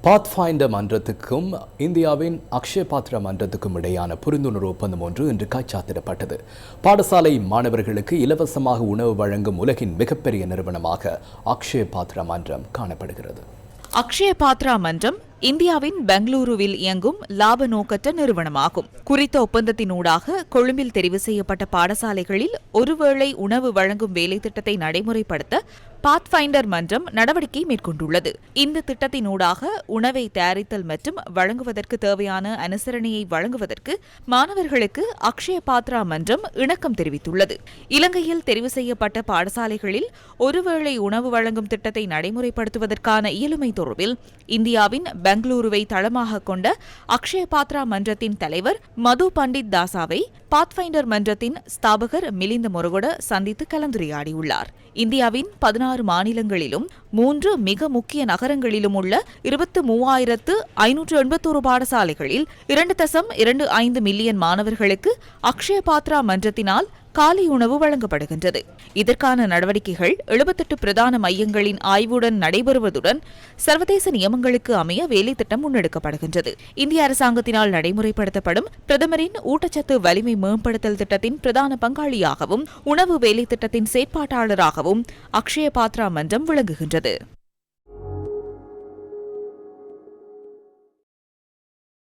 Pathfinder மன்றத்துக்கும் இந்தியாவின் அக்ஷய பாத்ரா மன்றத்துக்கும் இடையான புரிந்துணர்வு ஒப்பந்தம் ஒன்று இன்று கைச்சாத்திடப்பட்டது. பாடசாலை மாணவர்களுக்கு இலவசமாக உணவு வழங்கும் உலகின் மிகப்பெரிய நிறுவனமாக அக்ஷய பாத்ரா மன்றம் காணப்படுகிறது. அக்ஷய பாத்ரா மன்றம் இந்தியாவின் பெங்களூருவில் இயங்கும் லாப நோக்கற்ற நிறுவனமாகும். குறித்த ஒப்பந்தத்தினூடாக கொழும்பில் தெரிவு செய்யப்பட்ட பாடசாலைகளில் ஒருவேளை உணவு வழங்கும் வேலை திட்டத்தை நடைமுறைப்படுத்த பாத்ஃபைண்டர் மன்றம் நடவடிக்கை மேற்கொண்டுள்ளது. இந்த திட்டத்தினூடாக உணவை தயாரித்தல் மற்றும் வழங்குவதற்கு தேவையான அனுசரணையை வழங்குவதற்கு மாணவர்களுக்கு அக்ஷய பாத்ரா மன்றம் இணக்கம் தெரிவித்துள்ளது. இலங்கையில் தெரிவு செய்யப்பட்ட பாடசாலைகளில் ஒருவேளை உணவு வழங்கும் திட்டத்தை நடைமுறைப்படுத்துவதற்கான இயலுமை தொடர்பில் இந்தியாவின் பெங்களூருவை தளமாக கொண்ட அக்ஷய பாத்ரா மன்றத்தின் தலைவர் மது பண்டிட் தாசாவை பாத்ஃபைண்டர் மன்றத்தின் ஸ்தாபகர் மிலிந்த மொரகொட சந்தித்து கலந்துரையாடியுள்ளார். இந்தியாவின் 16 மாநிலங்களிலும் 3 மிக முக்கிய நகரங்களிலும் உள்ள 23,581 பாடசாலைகளில் 2.25 மில்லியன் மாணவர்களுக்கு அக்ஷய பாத்ரா மன்றத்தினால் காலை உணவு வழங்கப்படுகின்றது. இதற்கான நடவடிக்கைகள் 78 பிரதான மையங்களின் ஆய்வுடன் நடைபெறுவதுடன் சர்வதேச நியமங்களுக்கு அமைய வேலை திட்டம் முன்னெடுக்கப்படுகின்றது. இந்திய அரசாங்கத்தினால் நடைமுறைப்படுத்தப்படும் பிரதமரின் ஊட்டச்சத்து வலிமை மேம்படுத்தல் திட்டத்தின் பிரதான பங்காளியாகவும் உணவு வேலை திட்டத்தின் செயற்பாட்டாளராகவும் அக்ஷய பாத்ரா மன்றம் விளங்குகின்றது.